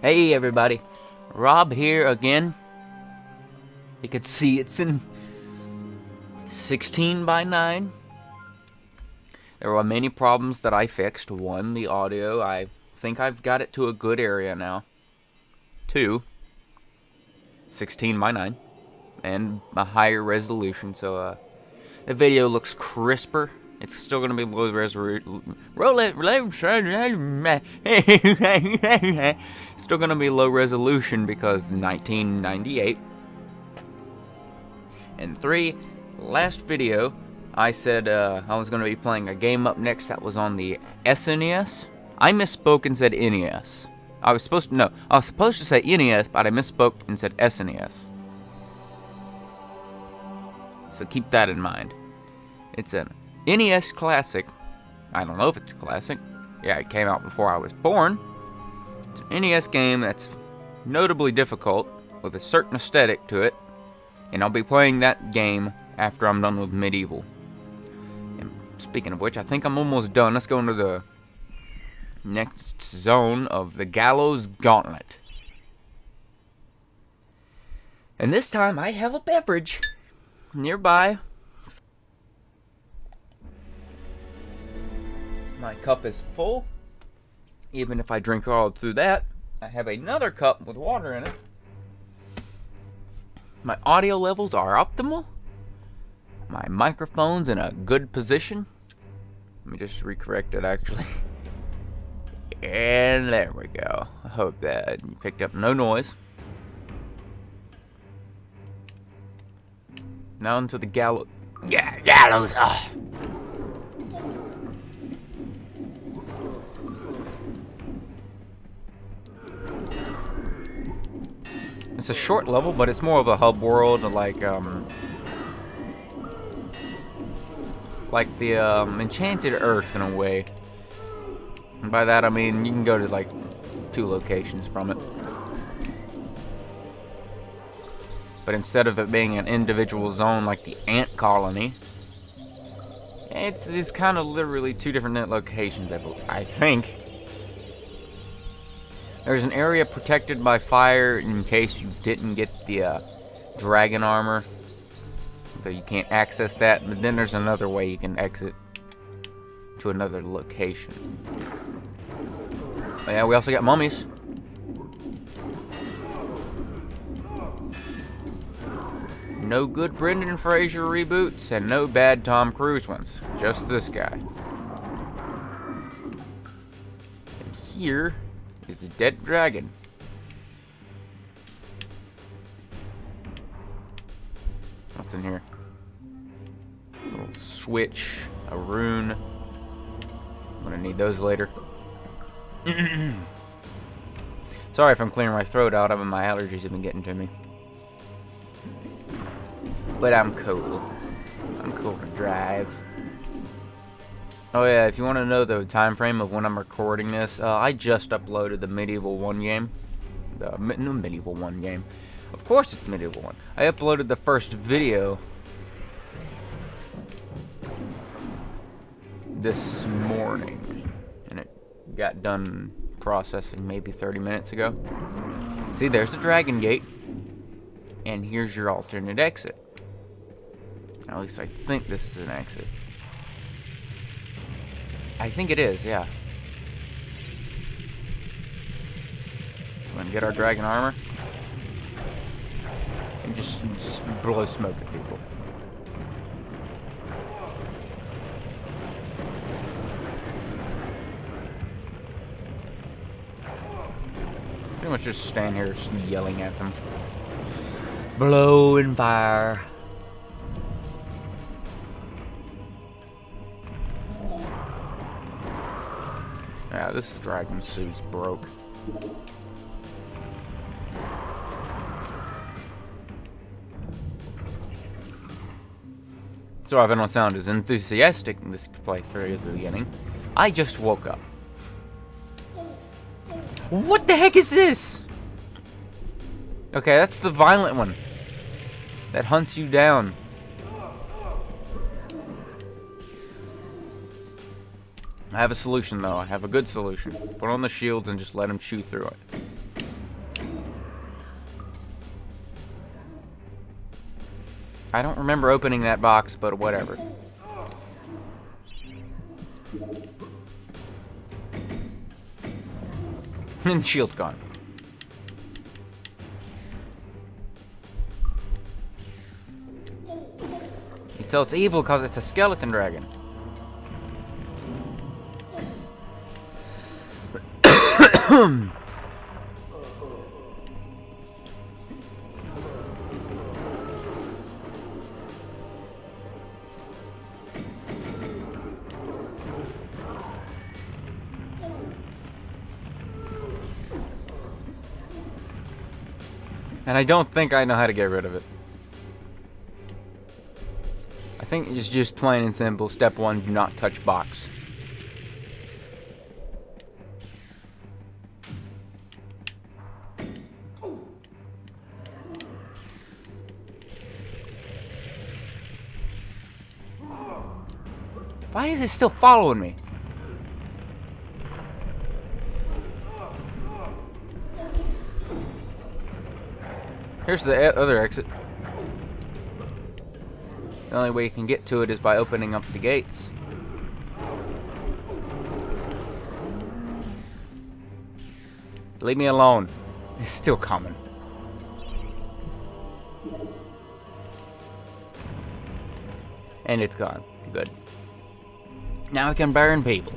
Hey everybody, Rob here again. You can see it's in 16 by 9. There were many problems that I fixed. One, the audio. I think I've got it to a good area now. Two, 16 by 9 and a higher resolution, so the video looks crisper. It's still going to be low resolution. Still going to be low resolution because 1998. And 3, last video, I said I was going to be playing a game up next that was on the SNES. I misspoke and said NES. I was supposed to say NES, but I misspoke and said SNES. So keep that in mind. It's an NES classic. I don't know if it's a classic. Yeah, it came out before I was born. It's an NES game that's notably difficult with a certain aesthetic to it. And I'll be playing that game after I'm done with MediEvil. And speaking of which, I think I'm almost done. Let's go into the next zone of the Gallows Gauntlet. And this time I have a beverage nearby. My cup is full. Even if I drink all through that, I have another cup with water in it. My audio levels are optimal. My microphone's in a good position. Let me just recorrect it actually. And there we go. I hope that you picked up no noise. Now into the gallows. Gallows. It's a short level, but it's more of a hub world, like the Enchanted Earth in a way. And by that I mean you can go to like 2 locations from it. But instead of it being an individual zone like the ant colony, it's kind of literally 2 different locations, I think. There's an area protected by fire in case you didn't get the dragon armor, so you can't access that. But then there's another way you can exit to another location. Oh, yeah, we also got mummies. No good Brendan Fraser reboots and no bad Tom Cruise ones. Just this guy. And here is the dead dragon. What's in here? A little switch, a rune. I'm gonna need those later. Sorry if I'm clearing my throat out. My allergies have been getting to me. But I'm cool. I'm cool to drive. Oh yeah, if you want to know the time frame of when I'm recording this, I just uploaded the MediEvil 1 game. The MediEvil 1 game. Of course it's MediEvil 1. I uploaded the first video this morning. And it got done processing maybe 30 minutes ago. See, there's the Dragon Gate. And here's your alternate exit. At least I think this is an exit. I think it is, yeah. So we're gonna get our dragon armor. And just blow smoke at people. Pretty much just stand here yelling at them. Blowing fire. Yeah, this dragon suit's broke. So if I don't sound as enthusiastic in this playthrough at the beginning, I just woke up. What the heck is this? Okay, that's the violent one that hunts you down. I have a solution, though. I have a good solution. Put on the shields and just let him chew through it. I don't remember opening that box, but whatever. And the shield's gone. You tell it's evil because it's a skeleton dragon. And I don't think I know how to get rid of it. I think it's just plain and simple. Step 1, do not touch box. Why is it still following me? Here's the other exit. The only way you can get to it is by opening up the gates. Leave me alone. It's still coming. And it's gone. Good. Now we can burn people.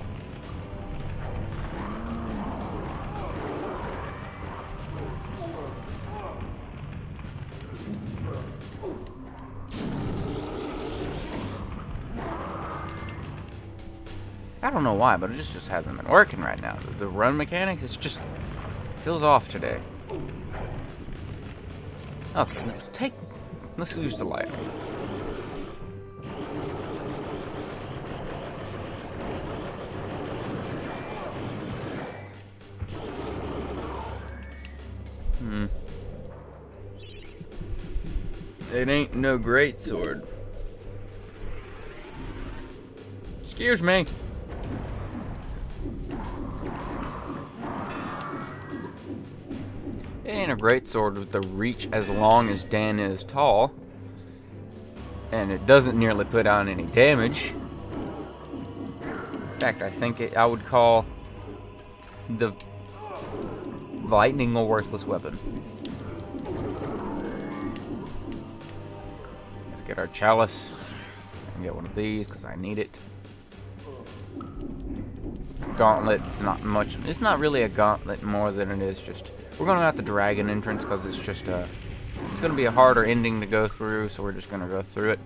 I don't know why, but it just hasn't been working right now. The run mechanics, it's just feels off today. Okay, let's use the light. It ain't no great sword. Excuse me. It ain't a great sword with the reach as long as Dan is tall. And it doesn't nearly put on any damage. In fact, I think I would call the lightning a worthless weapon. Let's get our chalice and get one of these because I need it. Gauntlet, it's not much. It's not really a gauntlet more than it is just. We're going to have the dragon entrance because it's just it's going to be a harder ending to go through, so we're just going to go through it.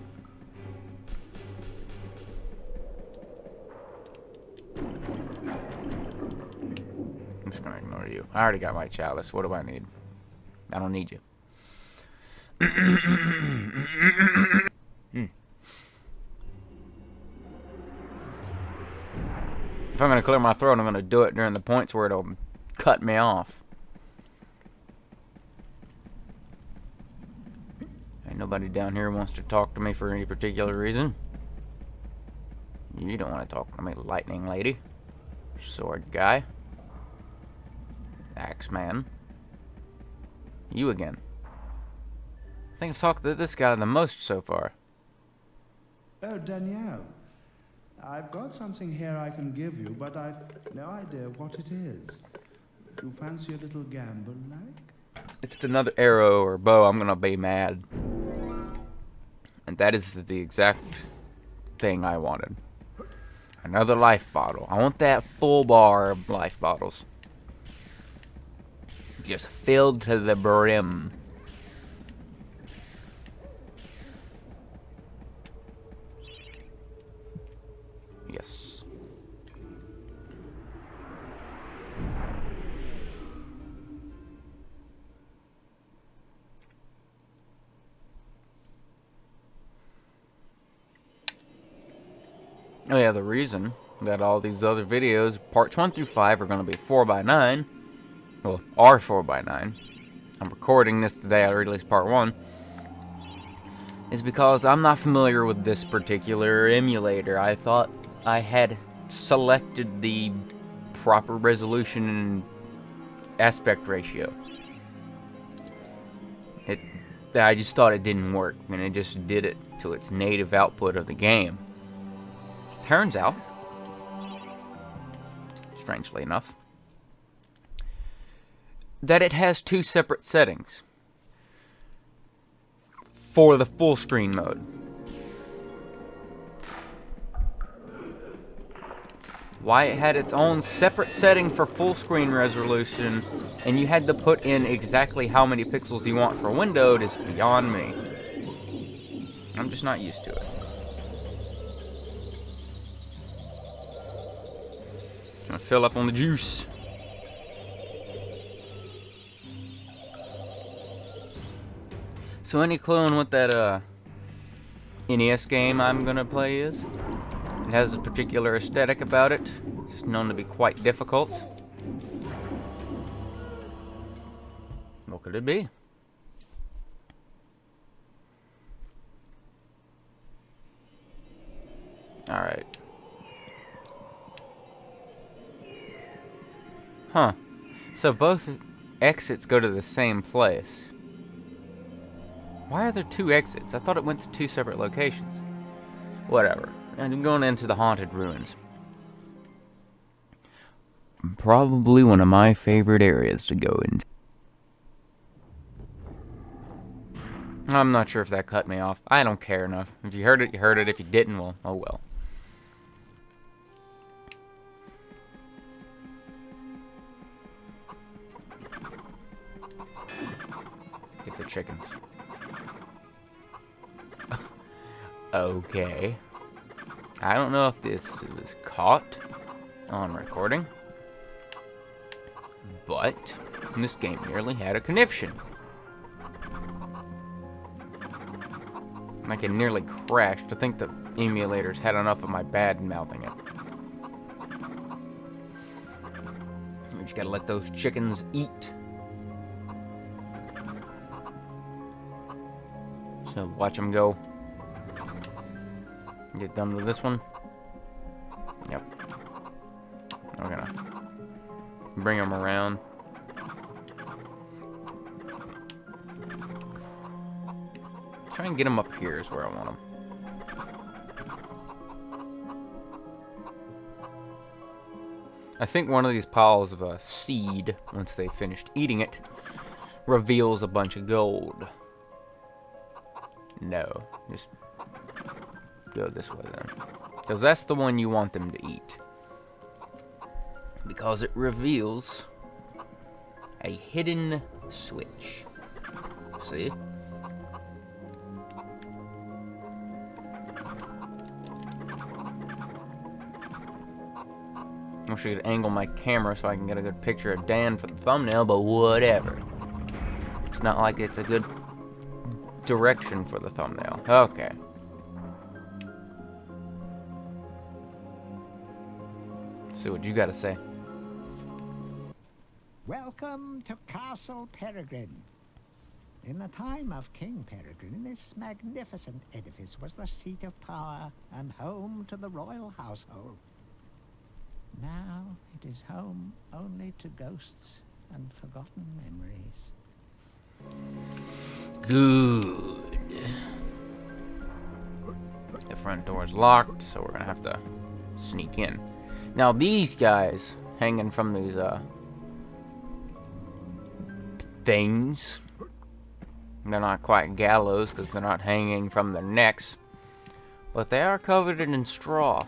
I'm just going to ignore you. I already got my chalice. What do I need? I don't need you. If I'm going to clear my throat, I'm going to do it during the points where it'll cut me off. Ain't nobody down here wants to talk to me for any particular reason. You don't want to talk to me, lightning lady. Sword guy. Axe man. You again. I think I've talked to this guy the most so far. Oh, Danielle. I've got something here I can give you, but I've no idea what it is. You fancy a little gamble, like? If it's another arrow or bow, I'm gonna be mad. And that is the exact thing I wanted. Another life bottle. I want that full bar of life bottles. Just filled to the brim. Yes. Oh yeah, the reason that all these other videos, parts 1 through 5, are going to be 4x9, well, are 4x9, I'm recording this today, I released part 1, is because I'm not familiar with this particular emulator. I thought I had selected the proper resolution and aspect ratio. I just thought it didn't work, and it just did it to its native output of the game. Turns out, strangely enough, that it has two separate settings for the full screen mode. Why it had its own separate setting for full screen resolution and you had to put in exactly how many pixels you want for windowed is beyond me. I'm just not used to it. Gonna fill up on the juice. So any clue on what that NES game I'm gonna play is? It has a particular aesthetic about it. It's known to be quite difficult. What could it be? Alright. Huh. So both exits go to the same place. Why are there two exits? I thought it went to two separate locations. Whatever. I'm going into the haunted ruins. Probably one of my favorite areas to go into. I'm not sure if that cut me off. I don't care enough. If you heard it, you heard it. If you didn't, well, oh well. Get the chickens. Okay. I don't know if this was caught on recording, but this game nearly had a conniption. Like it nearly crashed. I think the emulators had enough of my bad mouthing it. You just gotta let those chickens eat. So watch them go. Get done with this one. Yep. We're gonna bring them around. Try and get them up here is where I want them. I think one of these piles of a seed, once they finished eating it, reveals a bunch of gold. No, just go this way then. Because that's the one you want them to eat. Because it reveals a hidden switch. See? I wish I could angle my camera so I can get a good picture of Dan for the thumbnail, but whatever. It's not like it's a good direction for the thumbnail. Okay. See what you gotta say. Welcome to Castle Peregrine. In the time of King Peregrine, this magnificent edifice was the seat of power and home to the royal household. Now it is home only to ghosts and forgotten memories. Good. The front door is locked, so we're gonna have to sneak in. Now these guys hanging from these things, they're not quite gallows because they're not hanging from their necks, but they are covered in straw.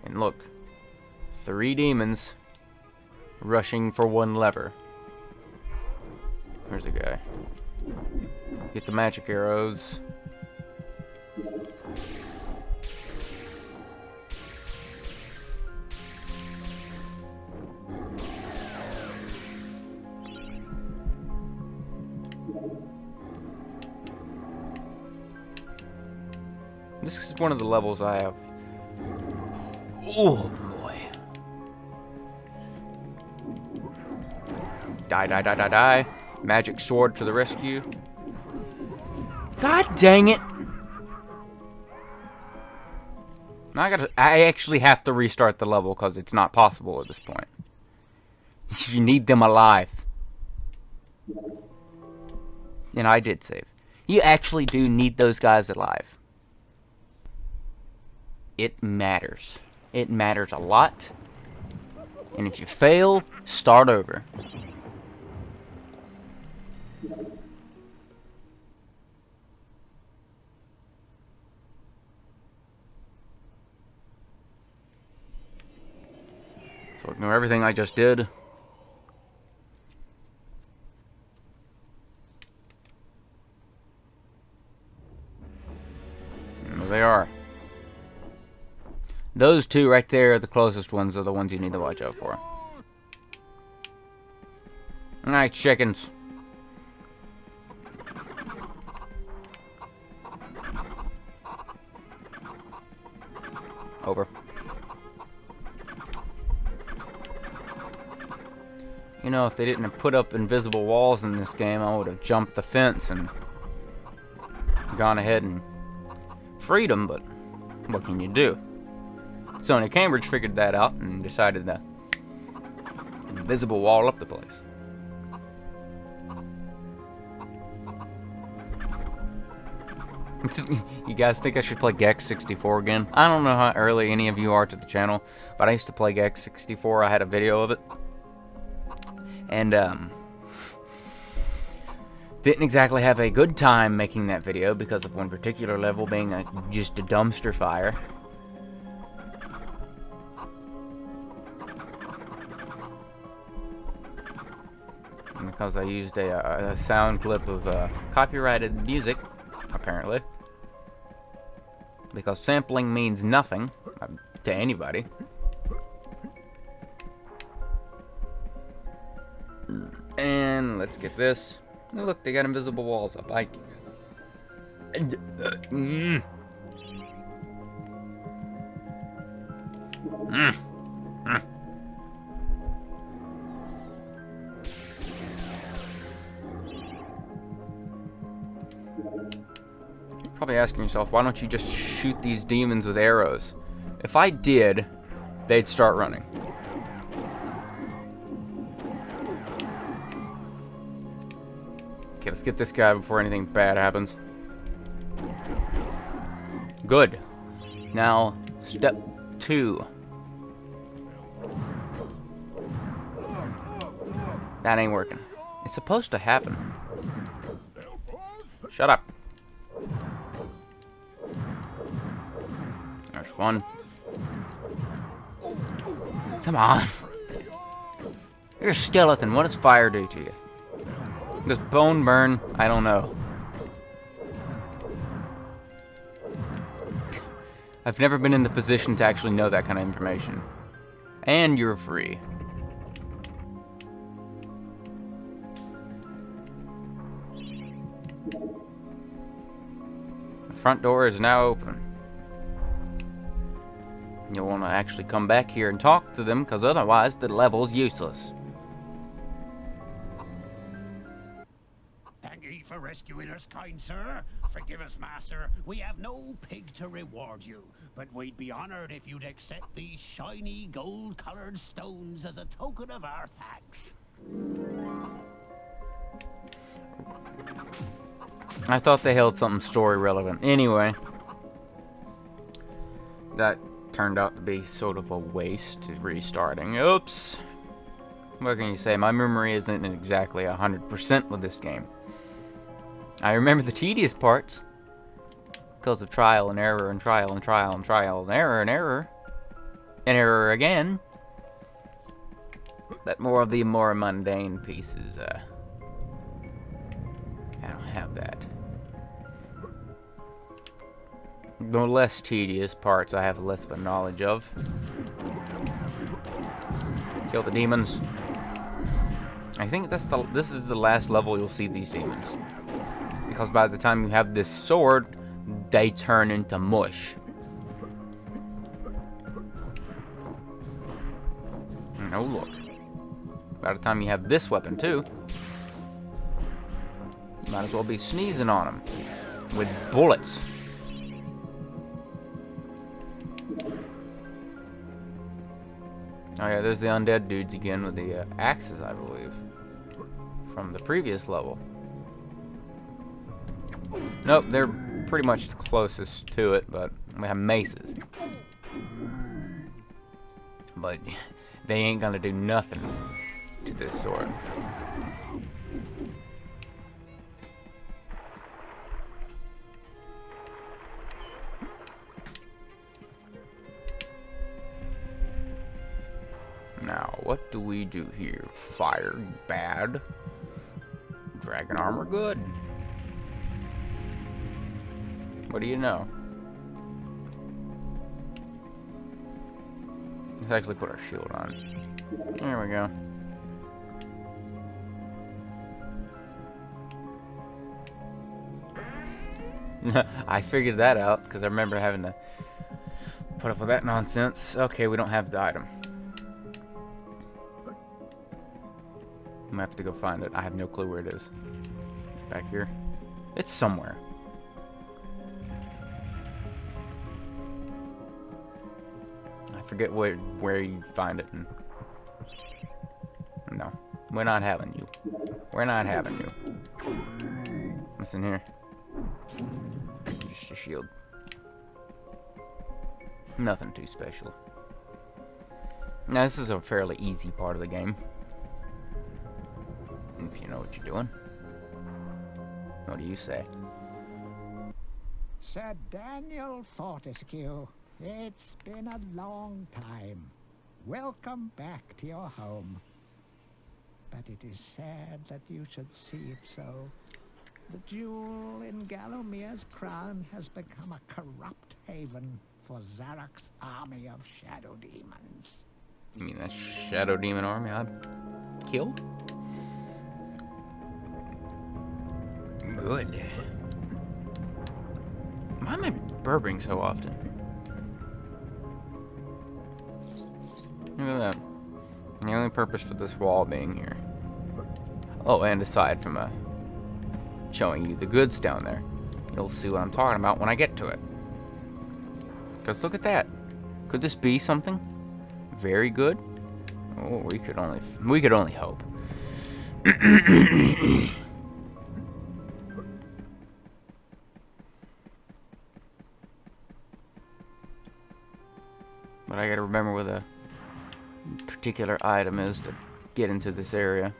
And look, 3 demons rushing for one lever. There's a guy. Get the magic arrows. This is one of the levels I have. Oh boy. Die, die, die, die, die. Magic sword to the rescue. God dang it. Now I actually have to restart the level because it's not possible at this point. You need them alive. And I did save. You actually do need those guys alive. It matters. It matters a lot. And if you fail, start over. So ignore everything I just did. And there they are. Those two right there, the closest ones, are the ones you need to watch out for. Alright, chickens. Over. You know, if they didn't put up invisible walls in this game, I would have jumped the fence and gone ahead and freed them, but what can you do? Sony Cambridge figured that out and decided to invisible wall up the place. You guys think I should play Gex 64 again? I don't know how early any of you are to the channel, but I used to play Gex 64. I had a video of it. And, didn't exactly have a good time making that video because of one particular level being just a dumpster fire. And because I used a sound clip of copyrighted music, apparently. Because sampling means nothing to anybody. And let's get this. Oh, look, they got invisible walls up. Probably asking yourself, why don't you just shoot these demons with arrows? If I did, they'd start running. Okay, let's get this guy before anything bad happens. Good. Now, step 2. That ain't working. It's supposed to happen. Shut up. There's one. Come on. You're a skeleton. What does fire do to you? Does bone burn? I don't know. I've never been in the position to actually know that kind of information. And you're free. The front door is now open. You'll want to actually come back here and talk to them, because otherwise the level's useless. Thank ye for rescuing us, kind sir. Forgive us, master. We have no pig to reward you, but we'd be honored if you'd accept these shiny gold-colored stones as a token of our thanks. I thought they held something story relevant. Anyway, that turned out to be sort of a waste to restarting. Oops. What can you say? My memory isn't exactly 100% with this game. I remember the tedious parts because of trial and error and trial and trial and trial and error and error and error again. But more of the more mundane pieces, I don't have that. The less tedious parts I have less of a knowledge of. Kill the demons. I think this is the last level you'll see these demons. Because by the time you have this sword, they turn into mush. And oh look. By the time you have this weapon too, you might as well be sneezing on them. With bullets. Oh yeah, there's the undead dudes again with the axes, I believe. From the previous level. Nope, they're pretty much the closest to it, but we have maces. But they ain't gonna do nothing to this sword. Now, what do we do here? Fire, bad. Dragon armor, good. What do you know? Let's actually put our shield on. There we go. I figured that out because I remember having to put up with that nonsense. Okay, we don't have the item. I'm gonna have to go find it. I have no clue where it is. It's back here. It's somewhere. I forget where you find it. No, we're not having you. We're not having you. What's in here? Just a shield. Nothing too special. Now this is a fairly easy part of the game. If you know what you're doing. What do you say? Sir Daniel Fortescue, it's been a long time. Welcome back to your home. But it is sad that you should see it so. The jewel in Galomir's crown has become a corrupt haven for Zarok's army of shadow demons. You mean that shadow demon army I killed? Good. Why am I burping so often? Look at that. The only purpose for this wall being here. Oh, and aside from showing you the goods down there, you'll see what I'm talking about when I get to it. Because look at that. Could this be something very good? Oh, we could only hope. But I gotta remember where the particular item is to get into this area.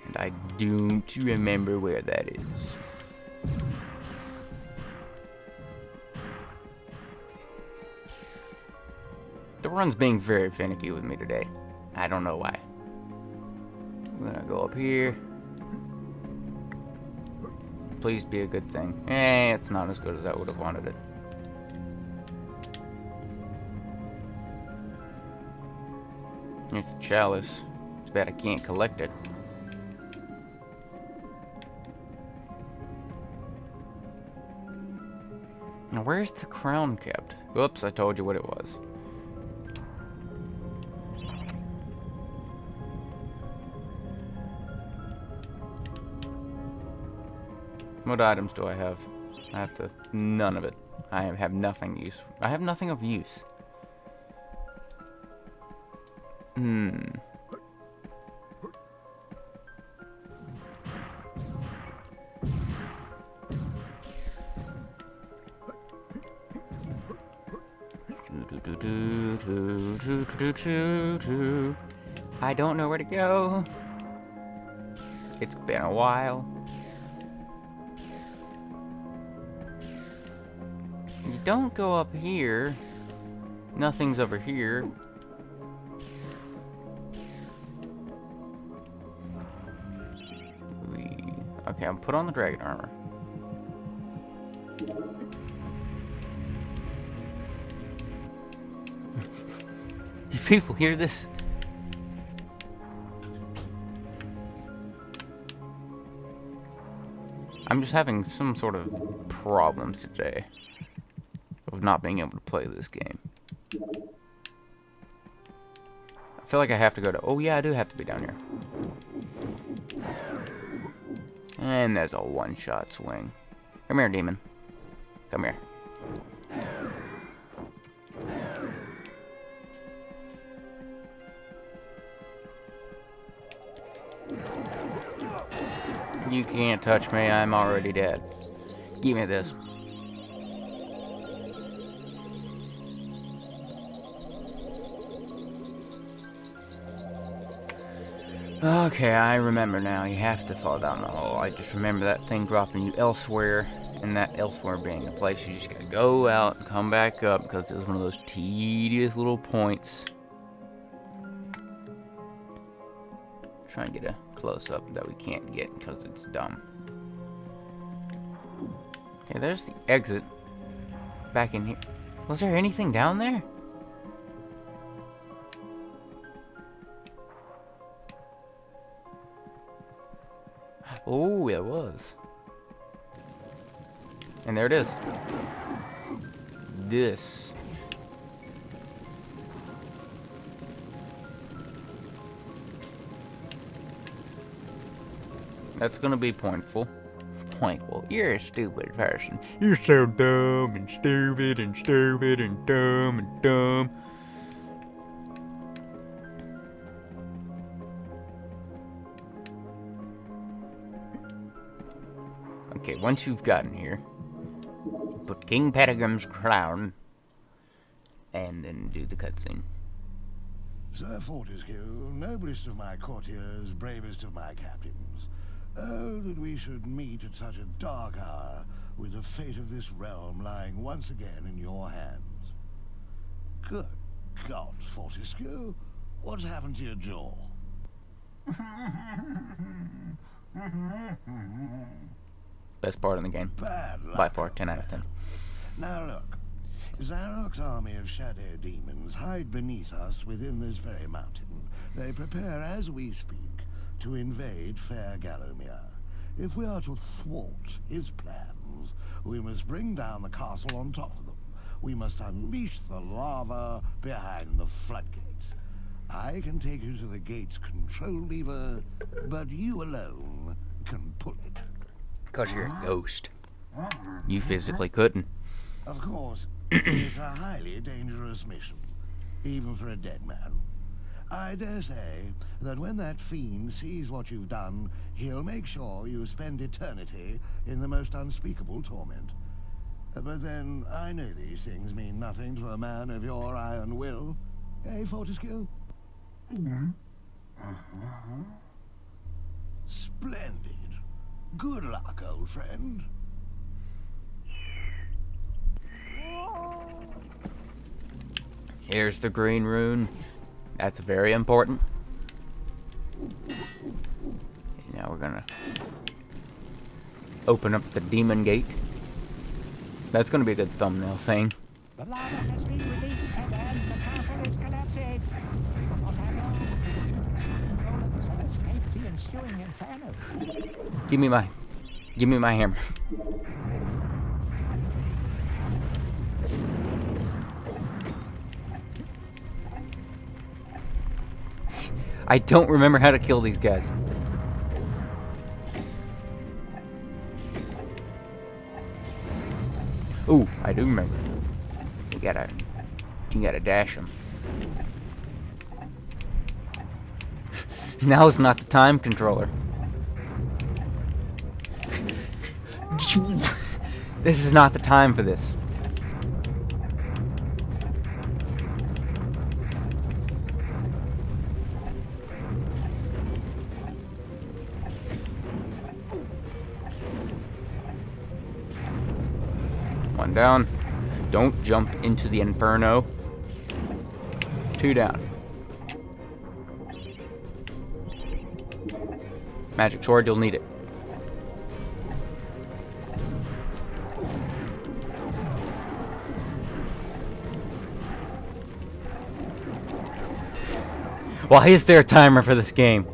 And I don't remember where that is. The run's being very finicky with me today. I don't know why. I'm gonna go up here. Please be a good thing. It's not as good as I would have wanted it. Here's the chalice. It's bad I can't collect it. Now where's the crown kept? Oops, I told you what it was. What items do I have? I have to... None of it. I have nothing use. I have nothing of use. I don't know where to go. It's been a while. You don't go up here. Nothing's over here. Okay, I'm put on the dragon armor. You people hear this? I'm just having some sort of problems today of not being able to play this game. I feel like I have to go to... Oh yeah, I do have to be down here. And there's a one-shot swing. Come here, demon. Come here. You can't touch me, I'm already dead. Give me this. Okay, I remember now. You have to fall down the hole. I just remember that thing dropping you elsewhere, and that elsewhere being a place you just gotta go out and come back up, because it was one of those tedious little points. Try and get a close-up that we can't get because it's dumb. Okay, there's the exit. Back in here. Was there anything down there? Oh, it was. And there it is. This. That's gonna be pointful. Pointful. You're a stupid person. You're so dumb and stupid and stupid and dumb and dumb. Okay, once you've gotten here, put King Pettigrews' crown, and then do the cutscene. Sir Fortescue, noblest of my courtiers, bravest of my captains. Oh, that we should meet at such a dark hour, with the fate of this realm lying once again in your hands. Good God, Fortescue, what's happened to your jaw? Best part in the game. Bad luck. By far, 10 out of 10. Now look, Zarok's army of shadow demons hide beneath us within this very mountain. They prepare as we speak to invade fair Gallowmere. If we are to thwart his plans, we must bring down the castle on top of them. We must unleash the lava behind the floodgates. I can take you to the gate's control lever, but you alone can pull it. 'Cause you're a ghost. You physically couldn't. Of course, it's a highly dangerous mission, even for a dead man. I dare say that when that fiend sees what you've done, he'll make sure you spend eternity in the most unspeakable torment. But then, I know these things mean nothing to a man of your iron will. Eh, Fortescue? Splendid. Good luck, old friend. Here's the green rune. That's very important. Now we're gonna open up the demon gate. That's gonna be a good thumbnail thing. The lava has been released again. The castle is collapsing. We will not have long to defeat the slime golems and escape the ensuing inferno. Give me my hammer. I don't remember how to kill these guys. Ooh, I do remember. You gotta dash them. Now is not the time, controller. This is not the time for this. One down. Don't jump into the inferno. Two down. Magic sword, you'll need it. Why is there a timer for this game?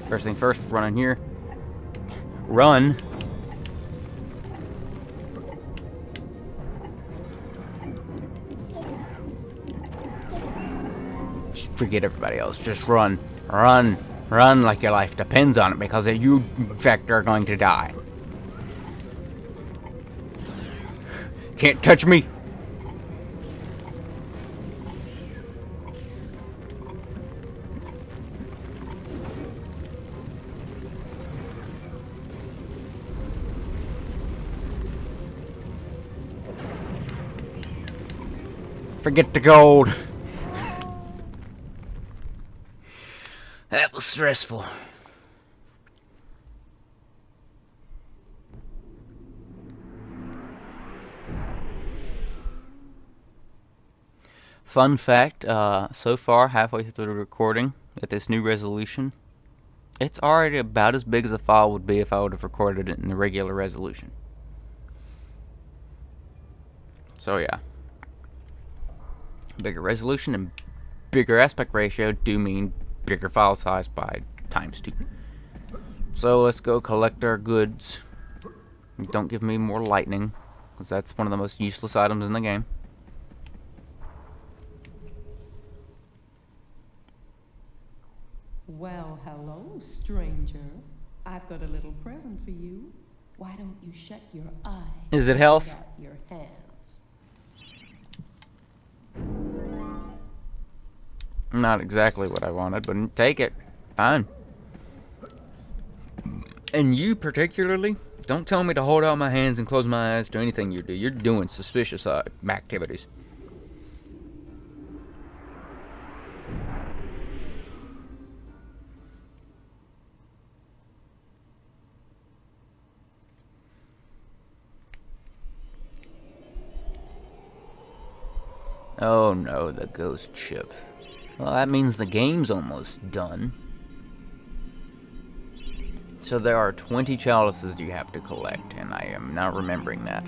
First thing first, run in here. Run. Just forget everybody else. Just run. Run. Run like your life depends on it, because you, in fact, are going to die. Can't touch me. Forget the gold. That was stressful. Fun fact, so far, halfway through the recording, at this new resolution, it's already about as big as a file would be if I would have recorded it in the regular resolution. So yeah. Bigger resolution and bigger aspect ratio do mean bigger file size by ×2. So let's go collect our goods. Don't give me more lightning, because that's one of the most useless items in the game. Well, hello, stranger. I've got a little present for you. Why don't you shut your eyes? Is it health? and out your hands? Not exactly what I wanted, but take it. Fine. And you particularly, don't tell me to hold out my hands and close my eyes to anything you do. You're doing suspicious activities. Oh no, the ghost ship. Well, that means the game's almost done. So there are 20 chalices you have to collect, and I am not remembering that.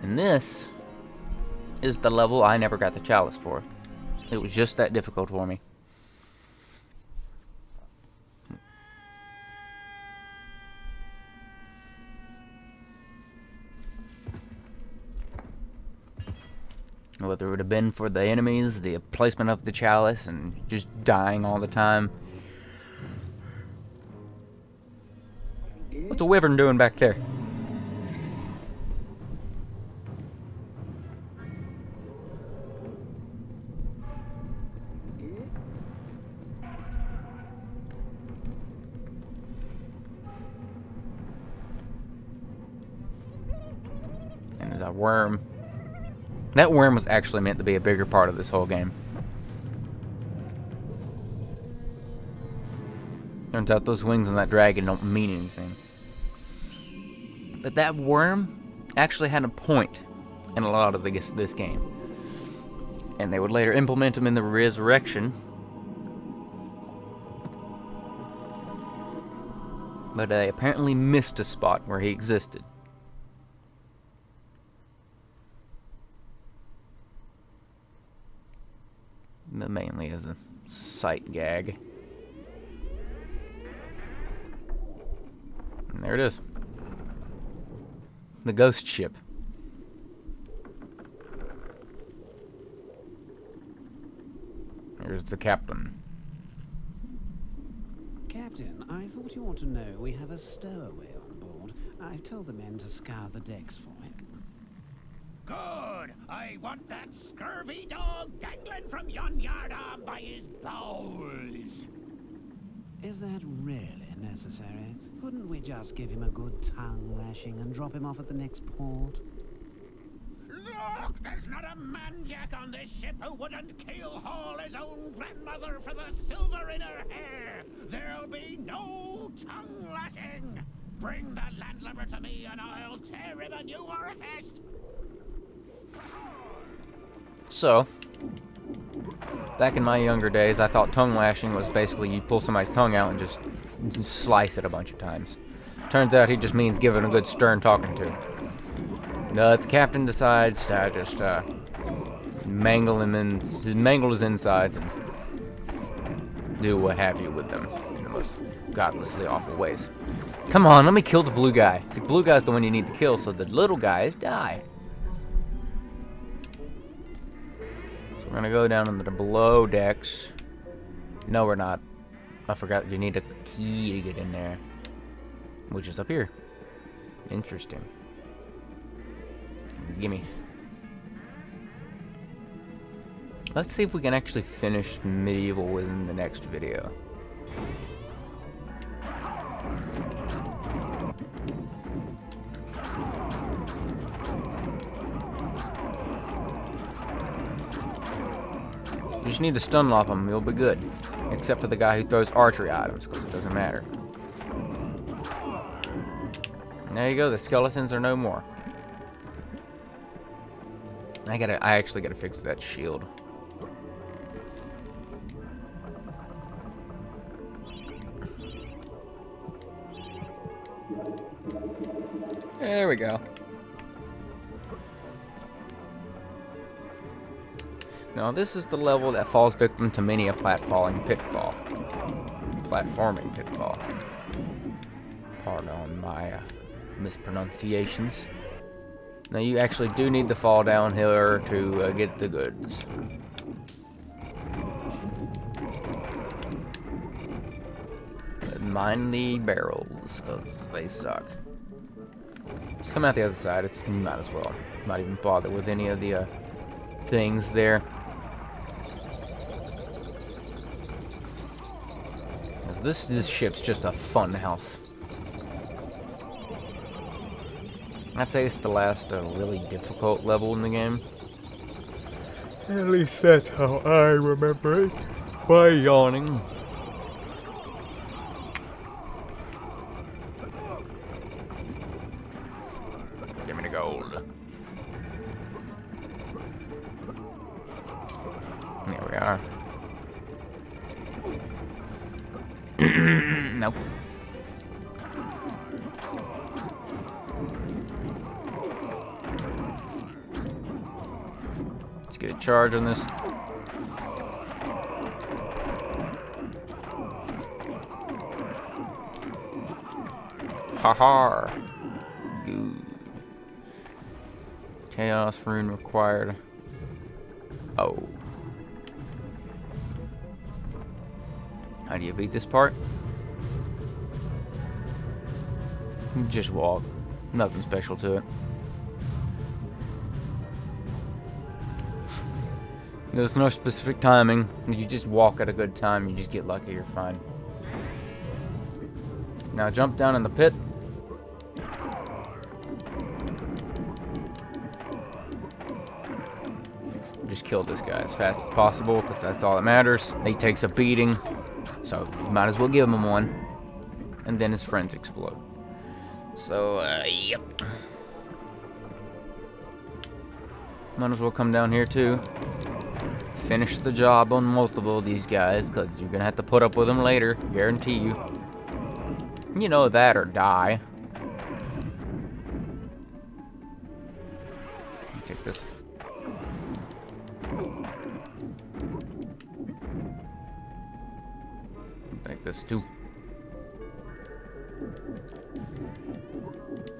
And this is the level I never got the chalice for. It was just that difficult for me. Whether it would have been for the enemies, the placement of the chalice, and just dying all the time. What's a wyvern doing back there? And there's a worm. That worm was actually meant to be a bigger part of this whole game. Turns out those wings on that dragon don't mean anything. But that worm actually had a point in a lot of this game. And they would later implement him in the resurrection. But they apparently missed a spot where he existed. But mainly as a sight gag. And there it is. The ghost ship. Here's the captain. Captain, I thought you ought to know we have a stowaway on board. I've told the men to scour the decks for him. Good! I want that scurvy dog dangling from yon yardarm by his bowels! Is that really necessary? Couldn't we just give him a good tongue lashing and drop him off at the next port? Look! There's not a man-jack on this ship who wouldn't keel-haul his own grandmother for the silver in her hair! There'll be no tongue lashing! Bring the landlubber to me and I'll tear him a new orifice! So, back in my younger days, I thought tongue lashing was basically you pull somebody's tongue out and just slice it a bunch of times. Turns out he just means giving a good stern talking to. The captain decides to just mangle his insides and do what have you with them in the most godlessly awful ways. Come on, let me kill the blue guy. The blue guy's the one you need to kill, so the little guys die. We're gonna go down into the below decks. No, we're not. I forgot you need a key to get in there, which is up here. Interesting. Gimme. Let's see if we can actually finish MediEvil within the next video. You just need to stun lock them, you'll be good. Except for the guy who throws archery items, because it doesn't matter. There you go, the skeletons are no more. I actually gotta fix that shield. There we go. Now this is the level that falls victim to many a platforming pitfall. Pardon my mispronunciations. Now you actually do need to fall down here to get the goods. Mind the barrels, because they suck. Just come out the other side, it's might as well. Not even bother with any of the things there. This ship's just a fun house. I'd say it's the last really difficult level in the game. At least that's how I remember it. By yawning. Give me the gold. There we are. Nope. Let's get a charge on this. Ha-ha. Good. Chaos rune required. Oh. How do you beat this part? Just walk. Nothing special to it. There's no specific timing. You just walk at a good time. You just get lucky. You're fine. Now jump down in the pit. Just kill this guy as fast as possible, because that's all that matters. He takes a beating, so you might as well give him one. And then his friends explode. So, yep. Might as well come down here too. Finish the job on multiple of these guys, because you're going to have to put up with them later. Guarantee you. You know that or die. Take this. Take this too.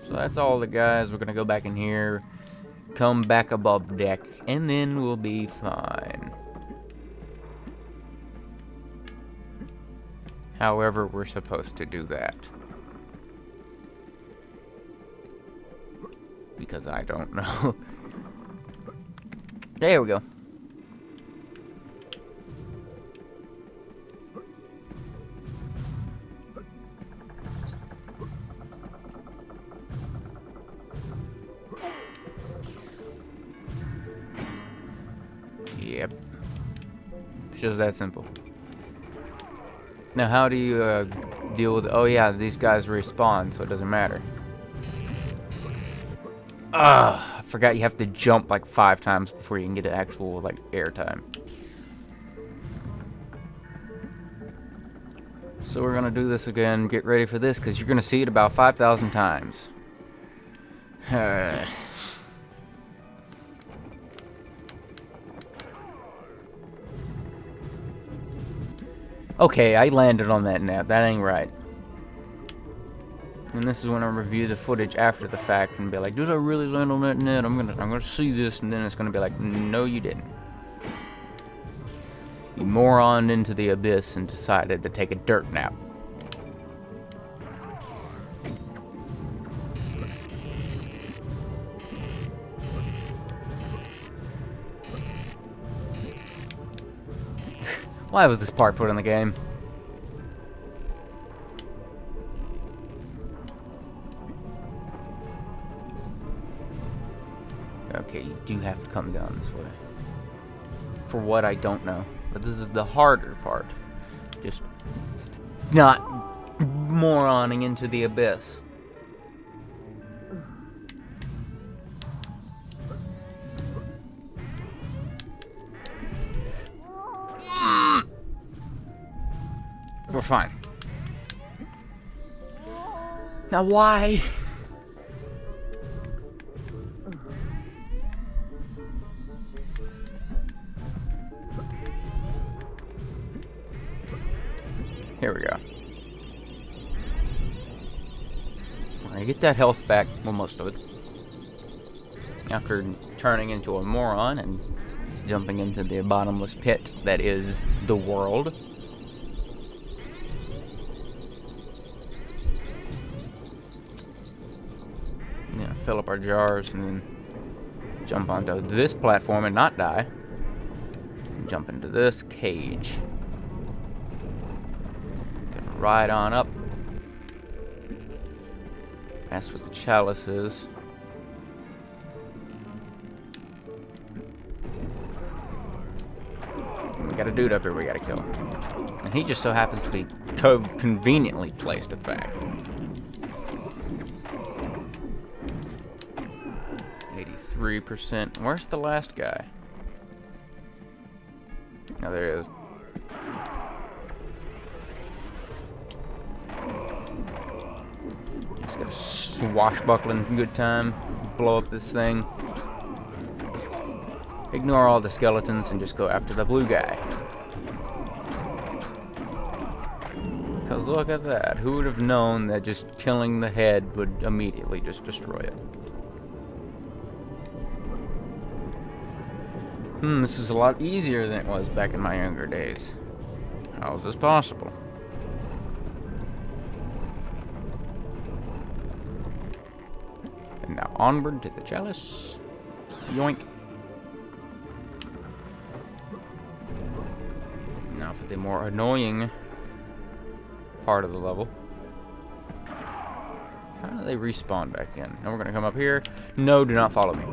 So that's all the guys. We're gonna go back in here, come back above deck, and then we'll be fine. However, we're supposed to do that. Because I don't know. There we go. Yep. It's just that simple. Now, how do you deal with... Oh, yeah, these guys respawn, so it doesn't matter. I forgot you have to jump like 5 times before you can get an actual, like, air time. So we're gonna do this again. Get ready for this, because you're gonna see it about 5,000 times. Okay, I landed on that net. That ain't right. And this is when I review the footage after the fact and be like, did I really land on that net? I'm gonna see this, and then it's gonna be like, no, you didn't. You moroned into the abyss and decided to take a dirt nap. Why was this part put in the game? Okay, you do have to come down this way. for what I don't know. But this is the harder part. Just not moroning into the abyss. We're fine. Now why? Here we go. We're gonna get that health back, well, most of it. After turning into a moron and jumping into the bottomless pit that is the world. Yeah, fill up our jars and then jump onto this platform and not die. And jump into this cage. Right on up. That's what the chalice is. We got a dude up here we gotta kill. And he just so happens to be conveniently placed at the back. 83%. Where's the last guy? Oh, there he is. Just got a swashbuckling good time. Blow up this thing. Ignore all the skeletons and just go after the blue guy. Because look at that. Who would have known that just killing the head would immediately just destroy it? This is a lot easier than it was back in my younger days. How is this possible? And now onward to the chalice. Yoink. Now for the more annoying part of the level. How do they respawn back in? Now we're gonna come up here. No, do not follow me.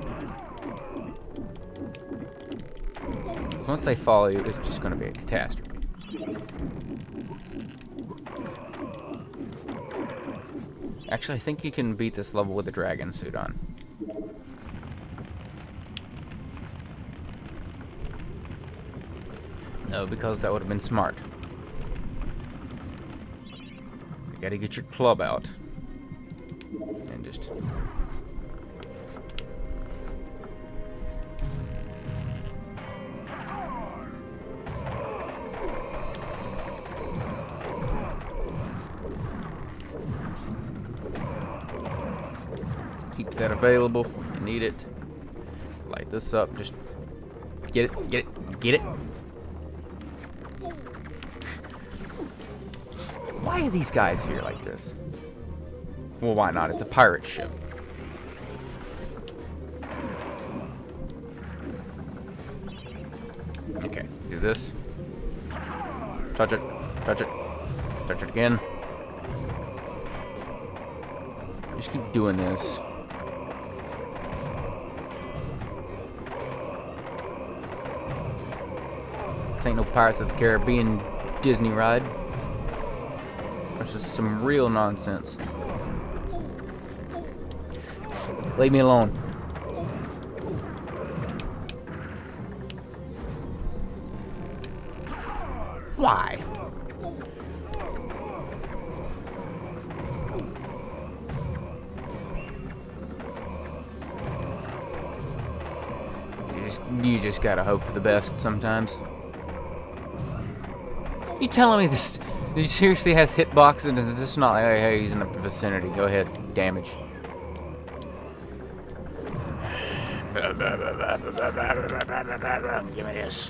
Once they follow you, it's just gonna be a catastrophe. Actually, I think you can beat this level with a dragon suit on. No, because that would have been smart. You gotta get your club out. And just... keep that available when you need it. Light this up. Just get it, get it, get it. Why are these guys here like this? Well, why not? It's a pirate ship. Okay, do this. Touch it, touch it, touch it again. Just keep doing this. This ain't no Pirates of the Caribbean Disney ride. This is some real nonsense. Leave me alone. Why? You just gotta hope for the best sometimes. You telling me this seriously has hitbox and it's just not like, hey, he's in the vicinity, go ahead, damage. Give me this.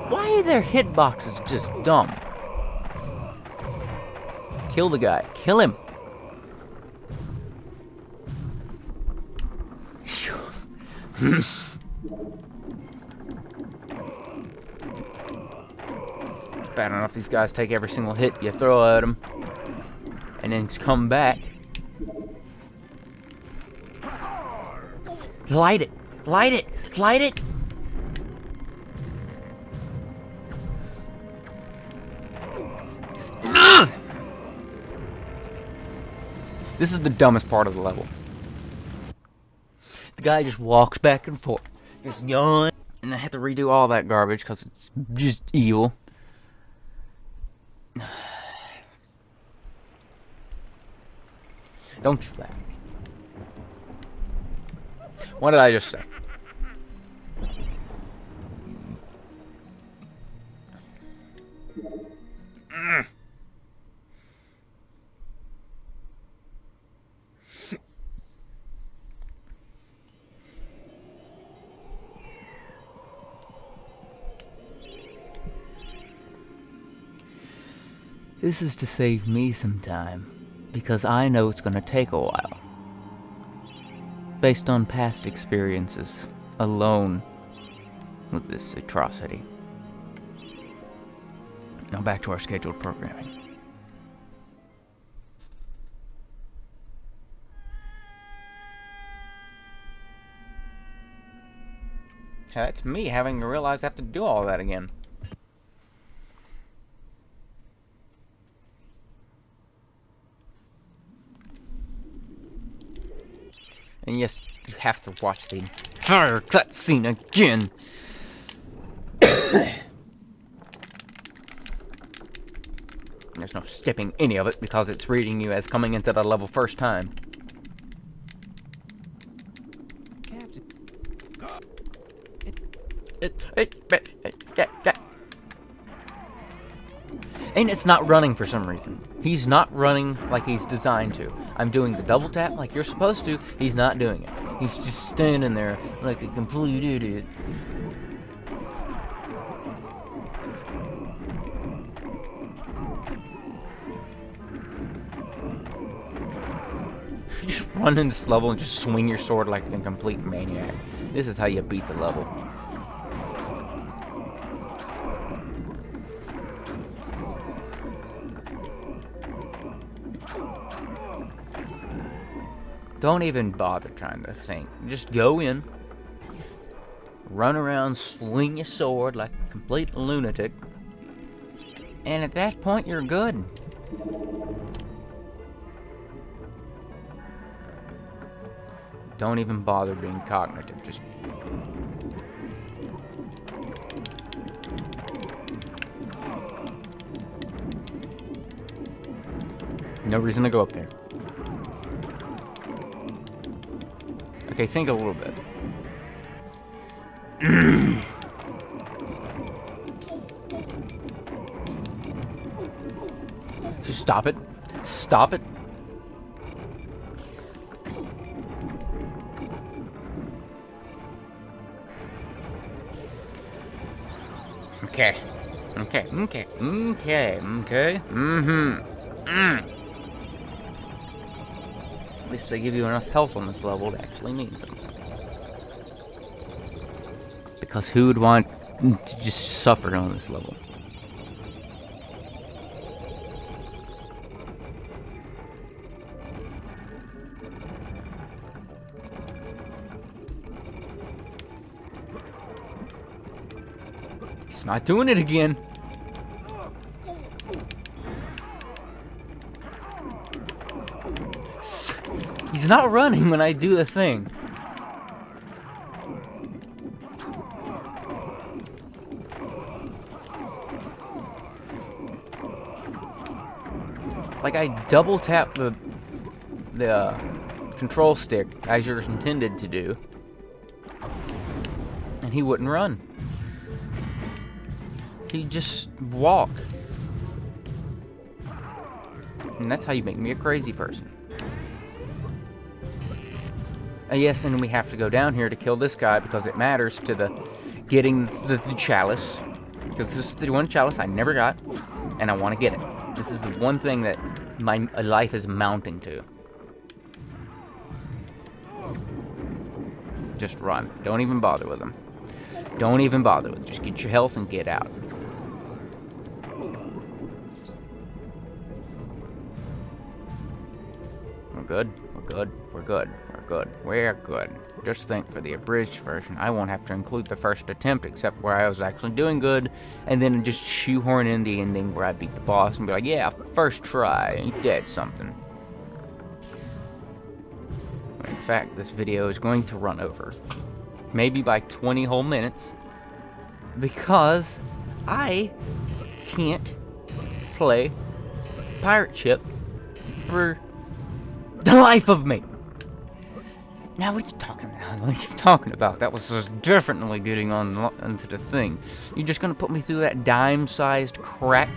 Why are their hitboxes just dumb? Kill the guy. Kill him. It's bad enough these guys take every single hit you throw at them and then come back Light it! Light it! Light it! Ugh! This is the dumbest part of the level. The guy just walks back and forth. Just yawn. And I have to redo all that garbage because it's just evil. Don't you laugh. What did I just say? This is to save me some time, because I know it's going to take a while. Based on past experiences alone with this atrocity. Now back to our scheduled programming. That's me having to realize I have to do all that again. And yes, you have to watch the entire cutscene again. There's no skipping any of it because it's reading you as coming into the level first time. And it's not running for some reason. He's not running like he's designed to. I'm doing the double tap like you're supposed to. He's not doing it. He's just standing there like a complete idiot. Just run in this level and just swing your sword like a complete maniac. This is how you beat the level. Don't even bother trying to think. Just go in, run around, swing your sword like a complete lunatic, and at that point you're good. Don't even bother being cognitive. Just no reason to go up there. Okay, think a little bit. Stop it. Stop it. Okay. Okay. Okay. Okay. Okay. At least they give you enough health on this level to actually mean something. Because who would want to just suffer on this level? It's not doing it again. He's not running when I do the thing. Like I double tap the control stick as you're intended to do, and he wouldn't run. He'd just walk. And that's how you make me a crazy person. Yes, and we have to go down here to kill this guy because it matters to the getting the chalice. Because this is the one chalice I never got, and I want to get it. This is the one thing that my life is mounting to. Just run. Don't even bother with him. Don't even bother with him. Just get your health and get out. We're good. We're good. We're good. We're good. We're good. Just think, for the abridged version, I won't have to include the first attempt except where I was actually doing good, and then just shoehorn in the ending where I beat the boss and be like, yeah, first try, ain't that something? In fact, this video is going to run over. Maybe by 20 whole minutes. Because I can't play Pirate Ship for the life of me. Now, what are you talking about? What are you talking about? That was just definitely getting on into the thing. You're just gonna put me through that dime-sized crack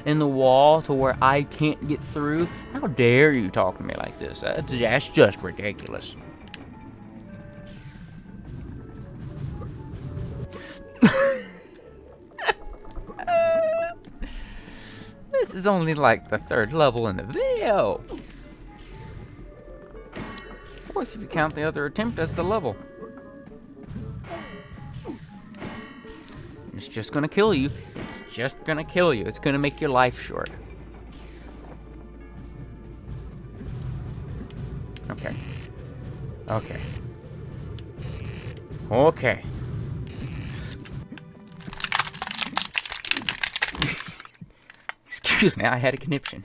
in the wall to where I can't get through? How dare you talk to me like this? That's just ridiculous. This is only like the 3rd level in the video. 4th if you count the other attempt as the level. It's just gonna kill you. It's just gonna kill you. It's gonna make your life short. Okay. Okay. Okay. Excuse me, I had a conniption.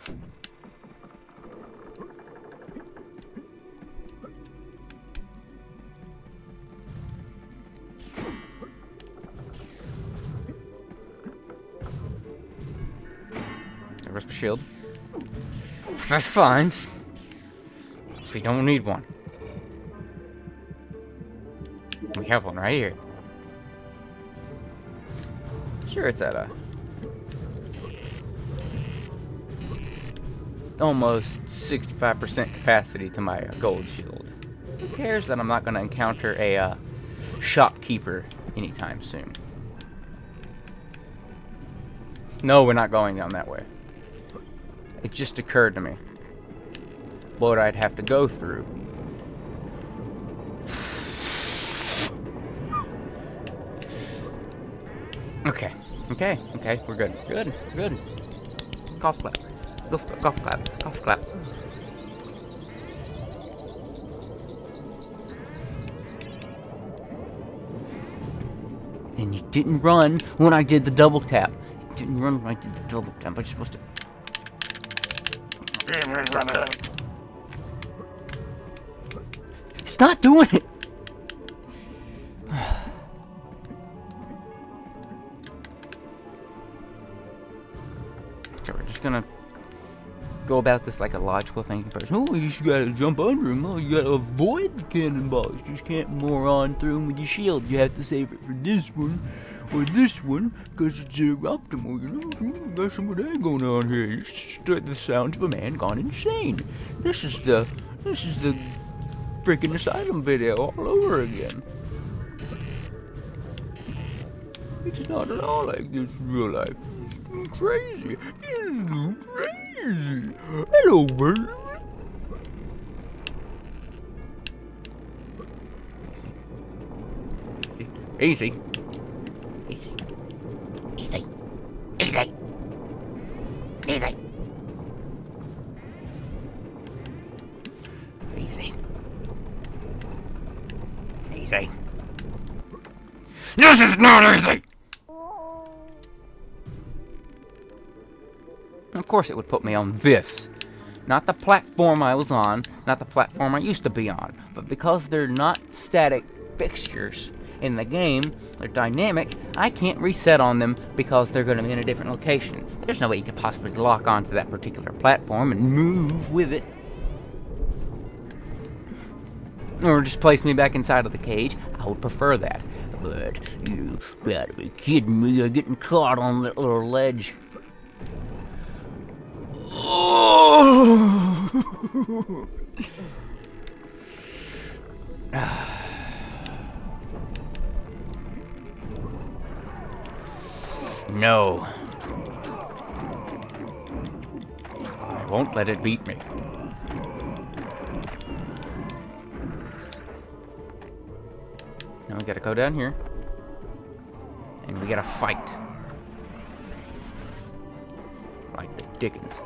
There was the shield. That's fine. We don't need one. We have one right here. Sure, it's at a almost 65% capacity to my gold shield. Who cares that I'm not going to encounter a shopkeeper anytime soon? No, we're not going down that way. It just occurred to me what I'd have to go through. Okay, we're good. Good. Golf clap. Golf clap. And you didn't run when I did the double tap. You didn't run when I did the double tap. I'm supposed to... It's not doing it! So we're just gonna go about this like a logical thinking person. Oh, you just gotta jump under him. Oh, you gotta avoid the cannonballs. You just can't moron through him with your shield. You have to save it for this one or this one because it's optimal. You know, got some of that going on here. It's just the sounds of a man gone insane. This is the freaking Asylum video all over again. It's not at all like this in real life. It's crazy. It's crazy. Hello, baby. Easy. Easy. Easy. Easy. Easy. Easy. Easy. This is not easy! Of course it would put me on this. Not the platform I was on, not the platform I used to be on. But because they're not static fixtures in the game, they're dynamic, I can't reset on them because they're going to be in a different location. There's no way you could possibly lock onto that particular platform and move with it. Or just place me back inside of the cage. I would prefer that. But you gotta be kidding me, you're getting caught on that little ledge. Oh! No. I won't let it beat me. Now we gotta go down here. And we gotta fight. Like the Dickens.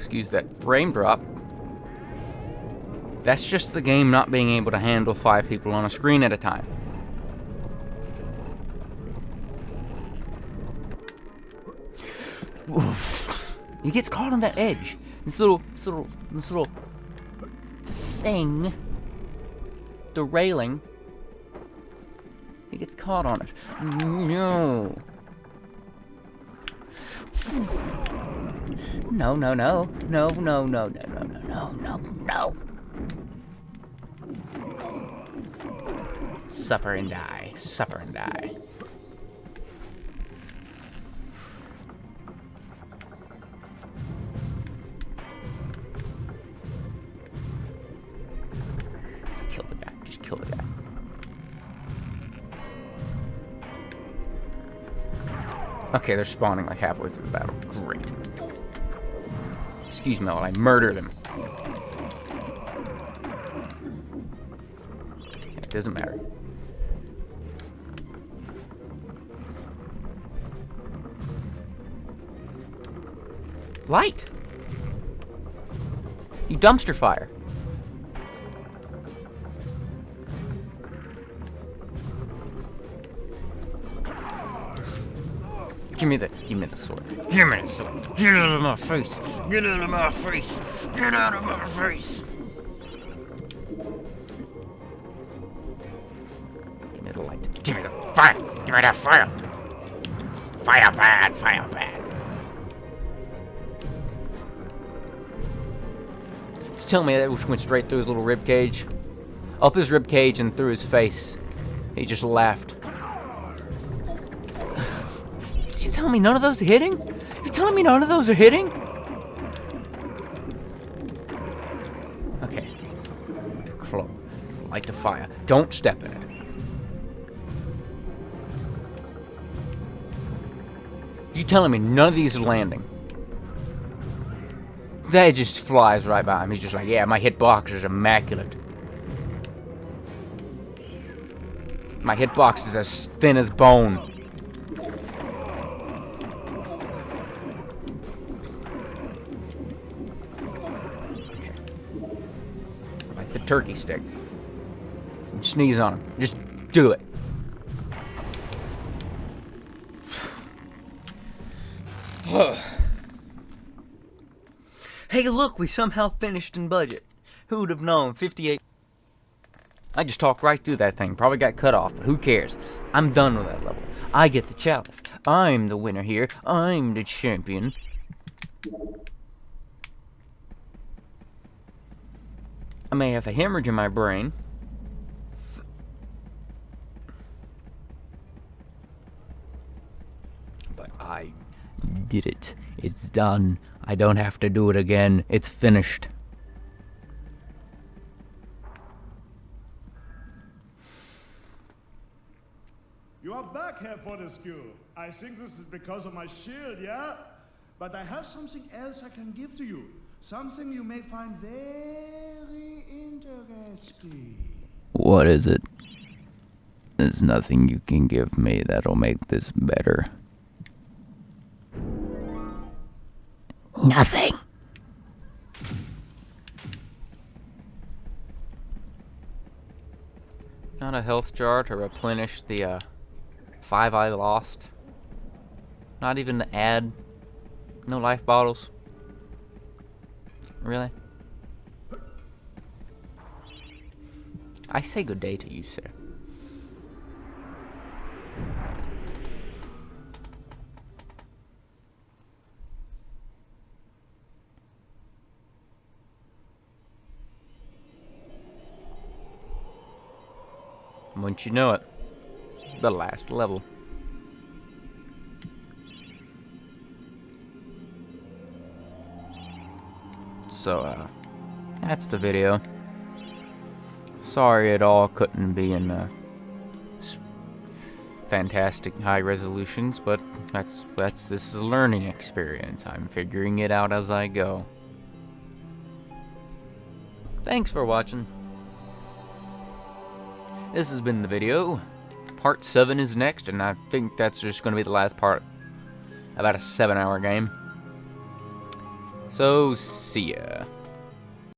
excuse that frame drop. That's just the game not being able to handle 5 people on a screen at a time. Oof. He gets caught on that edge. This little thing. The railing. He gets caught on it. No. No, no, no. No, no, no, no, no, no, no, no. Suffer and die. Suffer and die. Kill the guy. Just kill the guy. Okay, they're spawning like halfway through the battle. Great. Excuse me while I murder them. It doesn't matter. Light! You dumpster fire. Give me the sword. Give me the sword. Get out of my face. Get out of my face. Get out of my face. Give me the light. Give me the fire. Give me that fire. Fire bad. Fire bad. Tell me that which went straight through his little rib cage. Up his rib cage and through his face. He just laughed. You telling me none of those are hitting? You telling me none of those are hitting? Okay. Light the fire. Don't step in it. You telling me none of these are landing? That just flies right by him. He's just like, yeah, my hitbox is immaculate. My hitbox is as thin as bone. Okay. Like the turkey stick. Sneeze on him. Just do it. Hey, look, we somehow finished in budget. Who would have known? 58. I just talked right through that thing. Probably got cut off, but who cares? I'm done with that level. I get the chalice. I'm the winner here. I'm the champion. I may have a hemorrhage in my brain. But I did it. It's done. I don't have to do it again. It's finished. You are back, Herr Fortescue. I think this is because of my shield, yeah? But I have something else I can give to you. Something you may find very interesting. What is it? There's nothing you can give me that'll make this better. Nothing. Not a health jar to replenish the 5 I lost. Not even to add. No life bottles. Really? I say good day to you, sir. Once you know it, the last level. So, that's the video. Sorry it all couldn't be in fantastic high resolutions, but this is a learning experience. I'm figuring it out as I go. Thanks for watching. This has been the video. Part 7 is next, and I think that's just going to be the last part. About a 7-hour game. So, see ya.